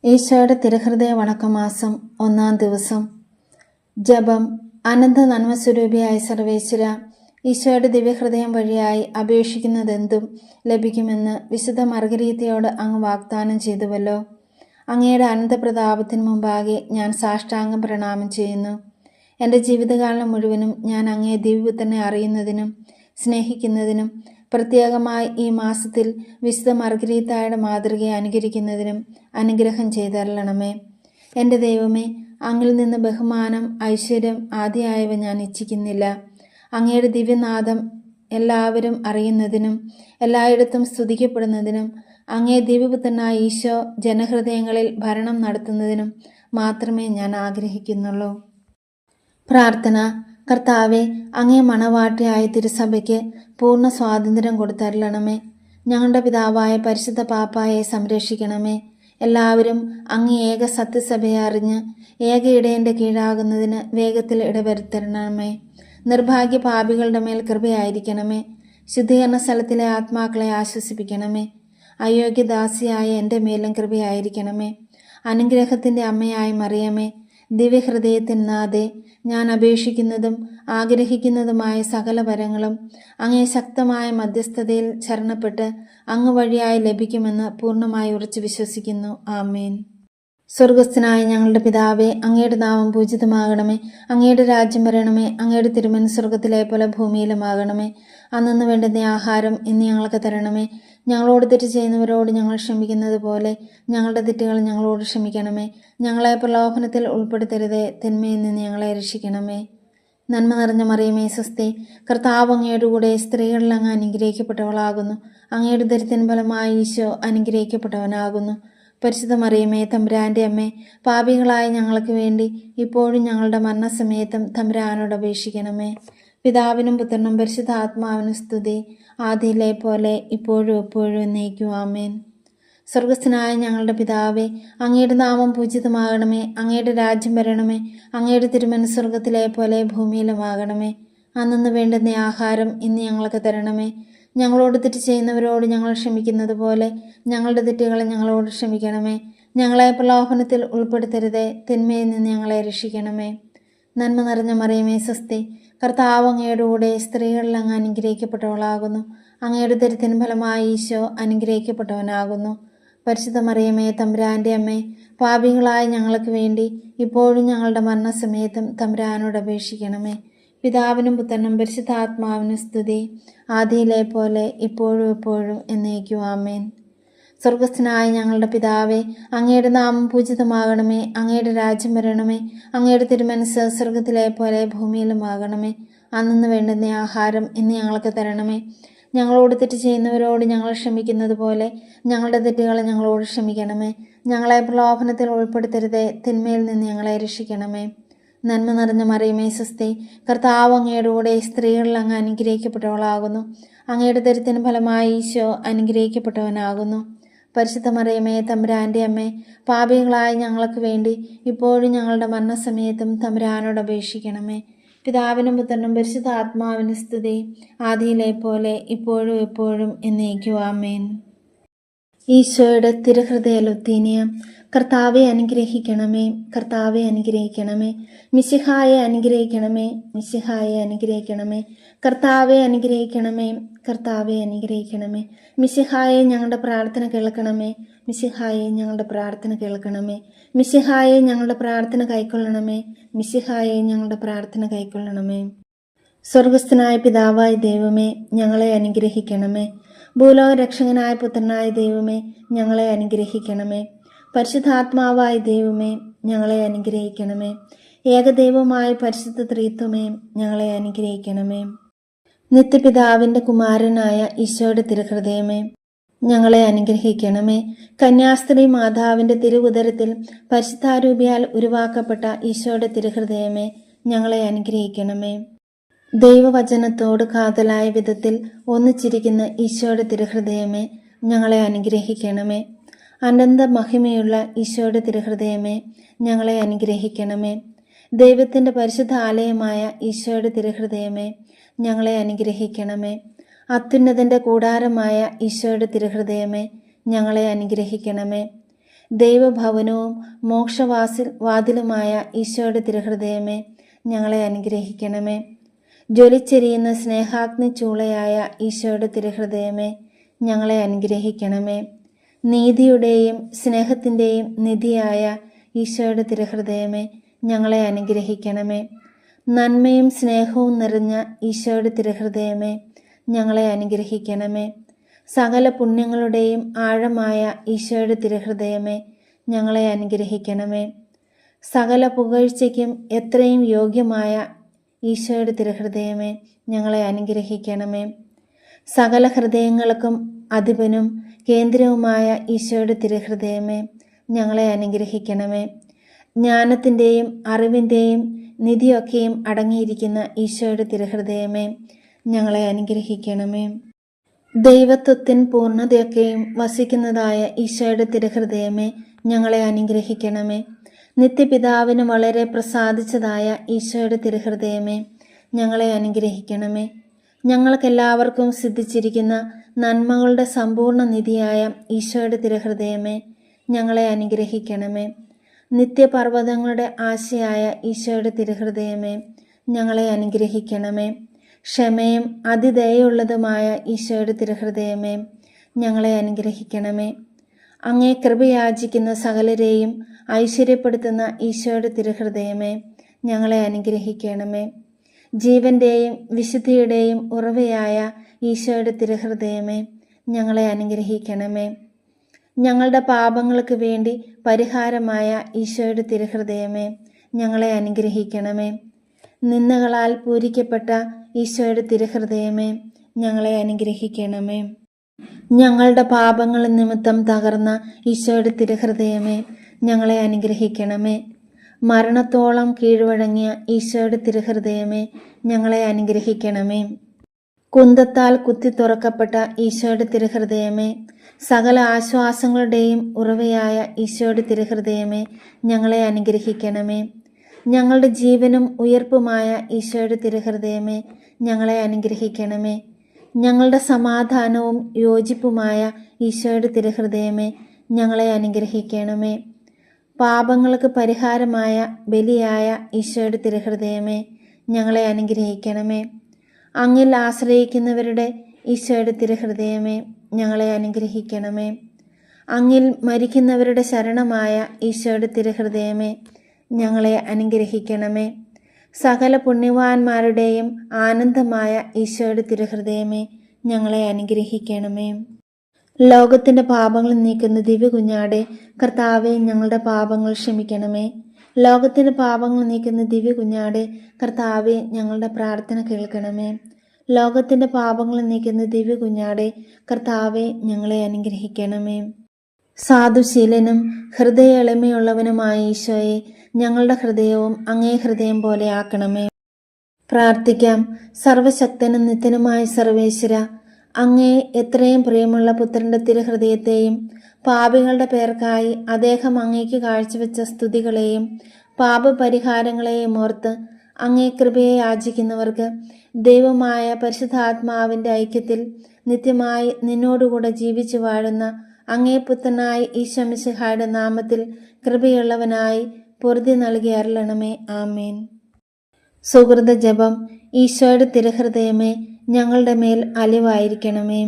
ഈശോയുടെ തിരുഹൃദയ വണക്കമാസം 1-ാം ദിവസം. ജപം. അനന്ത നന്മസ്വരൂപിയായ സർവേശ്വര, ഈശോയുടെ ദിവ്യഹൃദയം വഴിയായി അപേക്ഷിക്കുന്നതെന്തും ലഭിക്കുമെന്ന് വിശുദ്ധ മർഗരീത്തയോട് അങ്ങ് വാഗ്ദാനം ചെയ്തുവല്ലോ. അങ്ങയുടെ അനന്തപ്രതാപത്തിന് മുമ്പാകെ ഞാൻ സാഷ്ടാംഗം പ്രണാമം ചെയ്യുന്നു. എൻ്റെ ജീവിതകാലം മുഴുവനും ഞാൻ അങ്ങയെ ദിവ്യപുത്രനെ അറിയുന്നതിനും സ്നേഹിക്കുന്നതിനും പ്രത്യേകമായി ഈ മാസത്തിൽ വിശുദ്ധ മർഗരീത്തായുടെ മാതൃകയെ അനുകരിക്കുന്നതിനും അനുഗ്രഹം ചെയ്തരളണമേ. എൻ്റെ ദൈവമേ, അങ്ങിൽ നിന്ന് ബഹുമാനം, ഐശ്വര്യം ആദിയായവ ഞാൻ ഇച്ഛിക്കുന്നില്ല. അങ്ങയുടെ ദിവ്യനാദം എല്ലാവരും അറിയുന്നതിനും എല്ലായിടത്തും സ്തുതിക്കപ്പെടുന്നതിനും അങ്ങേ ദിവ്യപുത്രനായ ഈശോ ജനഹൃദയങ്ങളിൽ ഭരണം നടത്തുന്നതിനും മാത്രമേ ഞാൻ ആഗ്രഹിക്കുന്നുള്ളൂ. പ്രാർത്ഥന. കർത്താവെ, അങ്ങേ മണവാട്ടിയായ തിരുസഭയ്ക്ക് പൂർണ്ണ സ്വാതന്ത്ര്യം കൊടുത്തരളണമേ. ഞങ്ങളുടെ പിതാവായ പരിശുദ്ധ പാപ്പായെ സംരക്ഷിക്കണമേ. എല്ലാവരും അങ്ങേ ഏക സത്യസഭയെ അറിഞ്ഞ് ഏക ഇടയൻ്റെ കീഴാകുന്നതിന് വേഗത്തിൽ ഇടവരുത്തരണമേ. നിർഭാഗ്യ പാപികളുടെ മേൽ കൃപയായിരിക്കണമേ. ശുദ്ധീകരണ സ്ഥലത്തിലെ ആത്മാക്കളെ ആശ്വസിപ്പിക്കണമേ. അയോഗ്യദാസിയായ എൻ്റെ മേലും കൃപയായിരിക്കണമേ. അനുഗ്രഹത്തിൻ്റെ അമ്മയായ മറിയമേ, ദിവ്യഹൃദയത്തിൻ നാഥേ, ഞാൻ അപേക്ഷിക്കുന്നതും ആഗ്രഹിക്കുന്നതുമായ സകല വരങ്ങളും അങ്ങേ ശക്തമായ മധ്യസ്ഥതയിൽ ശരണപ്പെട്ട് അങ്ങ് വഴിയായി ലഭിക്കുമെന്ന് പൂർണ്ണമായി ഉറച്ചു വിശ്വസിക്കുന്നു. ആമേൻ. സ്വർഗസ്ഥനായ ഞങ്ങളുടെ പിതാവേ, അങ്ങയുടെ നാമം പൂജിതമാകണമേ. അങ്ങയുടെ രാജ്യം വരണമേ. അങ്ങയുടെ തിരുമനസ് സ്വർഗത്തിലെ പോലെ ഭൂമിയിലുമാകണമേ. അന്നന്ന് വേണ്ടുന്ന ആഹാരം ഇന്ന് ഞങ്ങൾക്ക് തരണമേ. ഞങ്ങളോട് തെറ്റ് ചെയ്യുന്നവരോട് ഞങ്ങൾ ക്ഷമിക്കുന്നത് പോലെ ഞങ്ങളുടെ തെറ്റുകൾ ഞങ്ങളോട് ക്ഷമിക്കണമേ. ഞങ്ങളെ പ്രലോഭനത്തിൽ ഉൾപ്പെടുത്തരുതേ, തിന്മയിൽ നിന്ന് ഞങ്ങളെ രക്ഷിക്കണമേ. നന്മ നിറഞ്ഞ മറിയമേ, സ്വസ്തി, കർത്താവ് അങ്ങയുടെ കൂടെ സ്ത്രീകളിൽ അങ്ങ് അനുഗ്രഹിക്കപ്പെട്ടവളാകുന്നു. അങ്ങയുടെ ദരിദ്രൻ ഫലമായി ഈശോ അനുഗ്രഹിക്കപ്പെട്ടവനാകുന്നു. പരിശുദ്ധ മറിയമേ, തമ്പുരാൻ്റെ അമ്മേ, പാപികളായ ഞങ്ങൾക്ക് വേണ്ടി ഇപ്പോഴും ഞങ്ങളുടെ മരണസമയത്തും തമ്പുരാനോട് അപേക്ഷിക്കണമേ. പിതാവിനും പുത്രനും പരിശുദ്ധ ആത്മാവിനും സ്തുതി, ആദിയിലെ പോലെ ഇപ്പോഴും എപ്പോഴും എന്നേക്കും. ആമേൻ. സ്വർഗസ്ഥനായ ഞങ്ങളുടെ പിതാവേ, അങ്ങയുടെ നാമം പൂജിതമാകണമേ. അങ്ങയുടെ രാജ്യം വരണമേ. അങ്ങയുടെ തിരുമനസ് സ്വർഗത്തിലെ പോലെ ഭൂമിയിലുമാകണമേ. അന്നന്ന് വേണ്ടുന്ന ആഹാരം ഇന്ന് ഞങ്ങൾക്ക് തരണമേ. ഞങ്ങളോട് തെറ്റ് ചെയ്യുന്നവരോട് ഞങ്ങൾ ക്ഷമിക്കുന്നത് പോലെ ഞങ്ങളുടെ തെറ്റുകളെ ഞങ്ങളോട് ക്ഷമിക്കണമേ. ഞങ്ങളെ പ്രലോഭനത്തിൽ ഉൾപ്പെടുത്തരുതേ, തിന്മയിൽ നിന്ന് ഞങ്ങളെ രക്ഷിക്കണമേ. നന്മ നിറഞ്ഞ മറിയമേ, സ്വസ്തി, കർത്താവ് അങ്ങയുടെ കൂടെ സ്ത്രീകളിൽ അങ്ങ് അനുഗ്രഹിക്കപ്പെട്ടവളാകുന്നു. അങ്ങയുടെ ദരിദ്രൻ ഫലമായി ഈശോ അനുഗ്രഹിക്കപ്പെട്ടവനാകുന്നു. പരിശുദ്ധ മറിയമേ, തമ്പുരാൻ്റെ അമ്മേ, പാപികളായ ഞങ്ങൾക്ക് വേണ്ടി ഇപ്പോഴും ഞങ്ങളുടെ മരണസമയത്തും തമ്പുരാനോട് അപേക്ഷിക്കണമേ. പിതാവിനും പുത്രനും പരിശുദ്ധാത്മാവിനും സ്തുതി, ആദിയിലെ പോലെ ഇപ്പോഴും എപ്പോഴും എന്നേക്കും. ആമേൻ. സ്വർഗസ്ഥനായ ഞങ്ങളുടെ പിതാവേ, അങ്ങയുടെ നാമം പൂജിതമാകണമേ. അങ്ങയുടെ രാജ്യം വരണമേ. അങ്ങയുടെ തിരുമനസ് സ്വർഗത്തിലെ പോലെ ഭൂമിയിലുമാകണമേ. അന്നന്ന് വേണ്ടുന്ന ആഹാരം ഇന്ന് ഞങ്ങൾക്ക് തരണമേ. ഞങ്ങളോട് തെറ്റ് ചെയ്യുന്നവരോട് ഞങ്ങൾ ക്ഷമിക്കുന്നത് പോലെ ഞങ്ങളുടെ തെറ്റുകളെ ഞങ്ങളോട് ക്ഷമിക്കണമേ. ഞങ്ങളെ പ്രലോഭനത്തിൽ ഉൾപ്പെടുത്തരുതേ, തിന്മയിൽ നിന്ന് ഞങ്ങളെ രക്ഷിക്കണമേ. നന്മ നിറഞ്ഞ മറിയമേ, സ്വസ്തി, കർത്താവ് അങ്ങയുടെ കൂടെ സ്ത്രീകളിൽ അങ്ങ് അനുഗ്രഹിക്കപ്പെട്ടവളാകുന്നു. അങ്ങയുടെ ദരിദ്രൻ ഫലമായി ഈശോ അനുഗ്രഹിക്കപ്പെട്ടവനാകുന്നു. പരിശുദ്ധ മറിയമേ, തമ്പുരാൻ്റെ അമ്മേ, പാപികളായ ഞങ്ങൾക്ക് വേണ്ടി ഇപ്പോഴും ഞങ്ങളുടെ മരണസമയത്തും തമ്പുരാനോട് അപേക്ഷിക്കണമേ. പിതാവിനും പുത്രനും പരിശുദ്ധ ആത്മാവിനും സ്തുതി, ആദിയിലെ പോലെ ഇപ്പോഴും എപ്പോഴും എന്നേക്കും. ആമേൻ. ഈശോയുടെ തിരുഹൃദയ ലുത്തീനിയം. കർത്താവെ അനുഗ്രഹിക്കണമേ. കർത്താവെ അനുഗ്രഹിക്കണമേ. മിശിഹായെ അനുഗ്രഹിക്കണമേ. മിശിഹായെ അനുഗ്രഹിക്കണമേ. കർത്താവെ അനുഗ്രഹിക്കണമേ. കർത്താവെ അനുഗ്രഹിക്കണമേ. മിശിഹായെ ഞങ്ങളുടെ പ്രാർത്ഥന കേൾക്കണമേ. മിശിഹായെ ഞങ്ങളുടെ പ്രാർത്ഥന കേൾക്കണമേ. മിശിഹായെ ഞങ്ങളുടെ പ്രാർത്ഥന കൈക്കൊള്ളണമേ. മിശിഹായെ ഞങ്ങളുടെ പ്രാർത്ഥന കൈക്കൊള്ളണമേ. സ്വർഗസ്ഥനായ പിതാവായ ദൈവമേ, ഞങ്ങളെ അനുഗ്രഹിക്കണമേ. ഭൂലോക രക്ഷകനായ പുത്രനായ ദൈവമേ, ഞങ്ങളെ അനുഗ്രഹിക്കണമേ. പരിശുദ്ധാത്മാവായ ദൈവമേ, ഞങ്ങളെ അനുഗ്രഹിക്കണമേ. ഏകദൈവമായ പരിശുദ്ധ ത്രിത്വമേ, ഞങ്ങളെ അനുഗ്രഹിക്കണമേ. നിത്യപിതാവിൻ്റെ കുമാരനായ ഈശോയുടെ തിരുഹൃദയമേ, ഞങ്ങളെ അനുഗ്രഹിക്കണമേ. കന്യാസ്ത്രീ മാതാവിൻ്റെ തിരുവുദരത്തിൽ പരിശുദ്ധാരൂപിയാൽ ഉരുവാക്കപ്പെട്ട ഈശോയുടെ തിരുഹൃദയമേ, ഞങ്ങളെ അനുഗ്രഹിക്കണമേ. ദൈവവചനത്തോട് കാതലായ വിധത്തിൽ ഒന്നിച്ചിരിക്കുന്ന ഈശോയുടെ തിരുഹൃദയമേ, ഞങ്ങളെ അനുഗ്രഹിക്കണമേ. അനന്ത മഹിമയുള്ള ഈശോയുടെ തിരുഹൃദയമേ, ഞങ്ങളെ അനുഗ്രഹിക്കണമേ. ദൈവത്തിൻ്റെ പരിശുദ്ധ ആലയമായ ഈശോയുടെ തിരുഹൃദയമേ, ഞങ്ങളെ അനുഗ്രഹിക്കണമേ. അത്യുന്നതൻ്റെ കൂടാരമായ ഈശോയുടെ തിരുഹൃദയമേ, ഞങ്ങളെ അനുഗ്രഹിക്കണമേ. ദൈവഭവനവും വാതിലുമായ ഈശോയുടെ തിരുഹൃദയമേ, ഞങ്ങളെ അനുഗ്രഹിക്കണമേ. ജ്വലിച്ചെരിയുന്ന സ്നേഹാഗ്നി ചൂളയായ ഈശോയുടെ തിരുഹൃദയമേ, ഞങ്ങളെ അനുഗ്രഹിക്കണമേ. നീതിയുടെയും സ്നേഹത്തിൻ്റെയും നിധിയായ ഈശോയുടെ തിരുഹൃദയമേ, ഞങ്ങളെ അനുഗ്രഹിക്കണമേ. നന്മയും സ്നേഹവും നിറഞ്ഞ ഈശോയുടെ തിരുഹൃദയമേ, ഞങ്ങളെ അനുഗ്രഹിക്കണമേ. സകല പുണ്യങ്ങളുടെയും ആഴമായ ഈശോയുടെ തിരുഹൃദയമേ, ഞങ്ങളെ അനുഗ്രഹിക്കണമേ. സകല പുകഴ്ചയ്ക്കും എത്രയും യോഗ്യമായ ഈശോയുടെ തിരുഹൃദയമേ, ഞങ്ങളെ അനുഗ്രഹിക്കണമേ. സകല ഹൃദയങ്ങൾക്കും അധിപനും കേന്ദ്രവുമായ ഈശോയുടെ തിരുഹൃദയമേ, ഞങ്ങളെ അനുഗ്രഹിക്കണമേ. ജ്ഞാനത്തിൻ്റെയും അറിവിൻ്റെയും നിധിയൊക്കെയും അടങ്ങിയിരിക്കുന്ന ഈശോയുടെ തിരുഹൃദയമേ, ഞങ്ങളെ അനുഗ്രഹിക്കണമേ. ദൈവത്വത്തിൻ പൂർണ്ണതയൊക്കെയും വസിക്കുന്നതായ ഈശോയുടെ തിരുഹൃദയമേ, ഞങ്ങളെ അനുഗ്രഹിക്കണമേ. നിത്യപിതാവിന് വളരെ പ്രസാദിച്ചതായ ഈശോയുടെ തിരുഹൃദയമേ, ഞങ്ങളെ അനുഗ്രഹിക്കണമേ. ഞങ്ങൾക്കെല്ലാവർക്കും സിദ്ധിച്ചിരിക്കുന്ന നന്മകളുടെ സമ്പൂർണ്ണ നിധിയായ ഈശോയുടെ തിരുഹൃദയമേ, ഞങ്ങളെ അനുഗ്രഹിക്കണമേ. നിത്യപർവ്വതങ്ങളുടെ ആശയായ ഈശോയുടെ തിരുഹൃദയമേ, ഞങ്ങളെ അനുഗ്രഹിക്കണമേ. ക്ഷമയും അതിദയുള്ളതുമായ ഈശോയുടെ തിരുഹൃദയമേ, ഞങ്ങളെ അനുഗ്രഹിക്കണമേ. അങ്ങേ കൃപയാചിക്കുന്ന സകലരെയും ഐശ്വര്യപ്പെടുത്തുന്ന ഈശോയുടെ തിരുഹൃദയമേ, ഞങ്ങളെ അനുഗ്രഹിക്കണമേ. ജീവന്റെയും വിശുദ്ധിയുടെയും ഉറവയായ ഈശോയുടെ തിരുഹൃദയമേ, ഞങ്ങളെ അനുഗ്രഹിക്കണമേ. ഞങ്ങളുടെ പാപങ്ങൾക്ക് വേണ്ടി പരിഹാരമായ ഈശോയുടെ തിരുഹൃദയമേ, ഞങ്ങളെ അനുഗ്രഹിക്കണമേ. നിന്ദകളാൽ പൂരിക്കപ്പെട്ട ഈശോയുടെ തിരുഹൃദയമേ, ഞങ്ങളെ അനുഗ്രഹിക്കണമേ. ഞങ്ങളുടെ പാപങ്ങൾ നിമിത്തം തകർന്ന ഈശോയുടെ തിരുഹൃദയമേ, ഞങ്ങളെ അനുഗ്രഹിക്കണമേ. മരണത്തോളം കീഴ്വഴങ്ങിയ ഈശോയുടെ തിരുഹൃദയമേ, ഞങ്ങളെ അനുഗ്രഹിക്കണമേ. കുന്തത്താൽ കുത്തി തുറക്കപ്പെട്ട ഈശോയുടെ തിരുഹൃദയമേ, സകല ആശ്വാസങ്ങളുടെയും ഉറവയായ ഈശോയുടെ തിരുഹൃദയമേ, ഞങ്ങളെ അനുഗ്രഹിക്കണമേ. ഞങ്ങളുടെ ജീവനും ഉയർപ്പുമായ ഈശോയുടെ തിരുഹൃദയമേ, ഞങ്ങളെ അനുഗ്രഹിക്കണമേ. ഞങ്ങളുടെ സമാധാനവും യോജിപ്പുമായ ഈശോയുടെ തിരുഹൃദയമേ, ഞങ്ങളെ അനുഗ്രഹിക്കണമേ. പാപങ്ങൾക്ക് പരിഹാരമായ ബലിയായ ഈശോയുടെ തിരുഹൃദയമേ, ഞങ്ങളെ അനുഗ്രഹിക്കണമേ. അങ്ങിൽ ആശ്രയിക്കുന്നവരുടെ ഈശോയുടെ തിരുഹൃദയമേ, ഞങ്ങളെ അനുഗ്രഹിക്കണമേ. അങ്ങിൽ മരിക്കുന്നവരുടെ ശരണമായ ഈശോയുടെ തിരുഹൃദയമേ, ഞങ്ങളെ അനുഗ്രഹിക്കണമേ. സകല പുണ്യവാന്മാരുടെയും ആനന്ദമായ ഈശോയുടെ തിരുഹൃദയമേ, ഞങ്ങളെ അനുഗ്രഹിക്കണമേ. ലോകത്തിൻ്റെ പാപങ്ങൾ നീക്കുന്ന ദിവ്യകുഞ്ഞാടെ, കർത്താവെ, ഞങ്ങളുടെ പാപങ്ങൾ ക്ഷമിക്കണമേ. ലോകത്തിൻ്റെ പാപങ്ങൾ നീക്കുന്ന ദിവ്യകുഞ്ഞാടെ, കർത്താവെ, ഞങ്ങളുടെ പ്രാർത്ഥന കേൾക്കണമേ. ലോകത്തിൻ്റെ പാപങ്ങൾ നീക്കുന്ന ദിവ്യകുഞ്ഞാടെ, കർത്താവെ, ഞങ്ങളെ അനുഗ്രഹിക്കണമേ. സാധുശീലനും ഹൃദയ എളിമയുള്ളവനുമായ ഈശോയെ, ഞങ്ങളുടെ ഹൃദയവും അങ്ങേ ഹൃദയം പോലെ ആക്കണമേ. പ്രാർത്ഥിക്കാം. സർവശക്തനും നിത്യനുമായ സർവേശ്വര, അങ്ങേ എത്രയും പ്രിയമുള്ള പുത്രന്റെ തിരുഹൃദയത്തെയും പാപികളുടെ പേർക്കായി അദ്ദേഹം അങ്ങേക്ക് കാഴ്ചവെച്ച സ്തുതികളെയും പാപപരിഹാരങ്ങളെയും ഓർത്ത് അങ്ങേ കൃപയെ യാചിക്കുന്നവർക്ക് ദൈവമായ പരിശുദ്ധാത്മാവിൻ്റെ ഐക്യത്തിൽ നിത്യമായി നിന്നോടുകൂടെ ജീവിച്ചു വാഴുന്ന അങ്ങേ പുത്രനായ ഈശോ മിശിഹായുടെ നാമത്തിൽ കൃപയുള്ളവനായി പൊറുതി നൽകി അരുളണമേ. ആമേൻ. സുഹൃത ജപം. ഈശോയുടെ തിരുഹൃദയമേ, ഞങ്ങളുടെ മേൽ അലിവായിരിക്കണമേ.